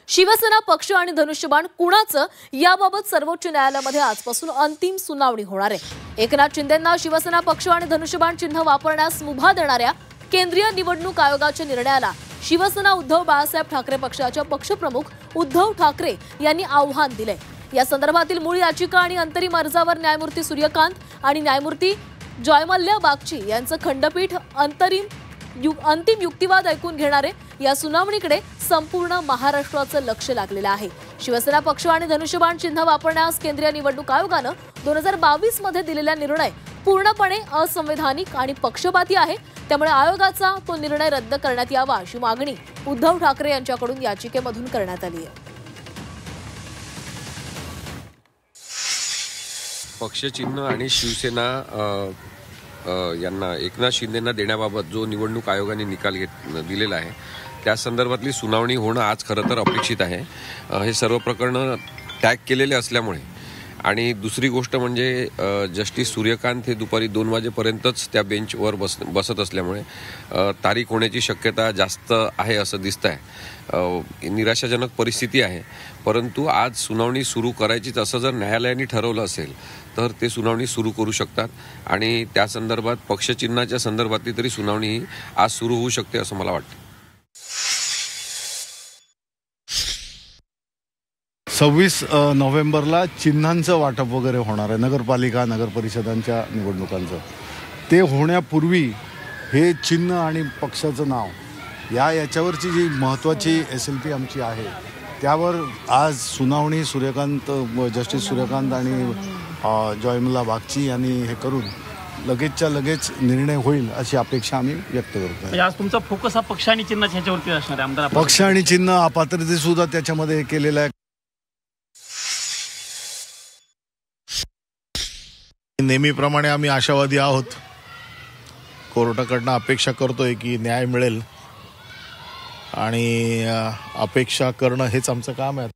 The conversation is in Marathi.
शिवसेना पक्ष आणि धनुष्यबाण कुणाचं याबाबत सर्वोच्च न्यायालयामध्ये आजपासून अंतिम सुनावणी होणार आहे। एकनाथ शिंदेंना शिवसेना पक्ष आणि धनुष्यबाण चिन्ह वापरण्यास मुभा देणाऱ्या केंद्रीय निवडणूक आयोगाच्या निर्णयाला शिवसेना उद्धव बाळासाहेब ठाकरे पक्षाच्या पक्षप्रमुख उद्धव ठाकरे यांनी आव्हान दिले। या संदर्भातील मूळ याचिका आणि अंतरिम अर्जावर न्यायमूर्ती सूर्यकांत आणि न्यायमूर्ती जयमल्ल्या बागची यांचं खंडपीठ अंतिम युक्तिवाद ऐकून घेणारे या सुनावणीकडे संपूर्ण महाराष्ट्राचं लक्ष लागलेलं आहे। शिवसेना पक्ष आणि धनुष्यबाण चिन्ह वापरण्यास केंद्रीय निवडणूक आयोगानं 2022 मध्ये दिलेला निर्णय पूर्णपणे असंवैधानिक आणि पक्षपाती आहे। त्यामुळे आयोगाचा तो निर्णय रद्द करण्यात यावा अशी मागणी उद्धव ठाकरे यांच्याकडून याचिकेमधून करण्यात आली आहे। पक्षचिन्ह आणि शिवसेना यांना एकनाथ शिंदेंना देण्याबाबत जो निवडणूक आयोगाने निकाल दिलेला आहे त्या संदर्भातली सुनावणी होणं आज खरं तर अपेक्षित आहे। हे सर्व प्रकरण टॅग केलेले असल्यामुळे आणि दुसरी गोष्ट म्हणजे जस्टिस सूर्यकांत हे दुपारी 2 वाजेपर्यंतच त्या बेंचवर बसत असल्यामुळे तारीख होण्याची शक्यता जास्त आहे असं दिसत आहे। निराशाजनक परिस्थिती आहे, परंतु आज सुनावणी सुरू करायचीच असं जर न्यायालयाने ठरवलं असेल तर ते सुनावणी सुरू करू शकतात आणि त्या संदर्भात पक्षचिन्हाच्या संदर्भातली तरी सुनावणी आज सुरू होऊ शकते असं मला वाटतं। 26 नोव्हेंबरला चिन्हांचं वाटप वगैरे होणार आहे नगरपालिका नगर परिषदांच्या निवडणुकांचं। ते होण्यापूर्वी हे चिन्ह आणि पक्षाचं नाव याच्यावरची जी महत्त्वाची SLP आमची आहे त्यावर आज सुनावणी जस्टिस सूर्यकांत आणि जयमल्ल्या बागची यांनी हे करून लगेचच्या लगेच निर्णय होईल अशी अपेक्षा आम्ही व्यक्त करतो। आज तुमचा फोकस हा पक्ष आणि चिन्ह ह्याच्यावरती असणार आहे आमदार। पक्ष आणि चिन्ह अपात्रते सुद्धा त्याच्यामध्ये केलेलं आहे। नेहमीप्रमाणे आम्ही आशावादी आहोत। कोर्टाकडनं अपेक्षा करतोय की न्याय मिळेल आणि अपेक्षा करणं हेच आमचं काम आहे।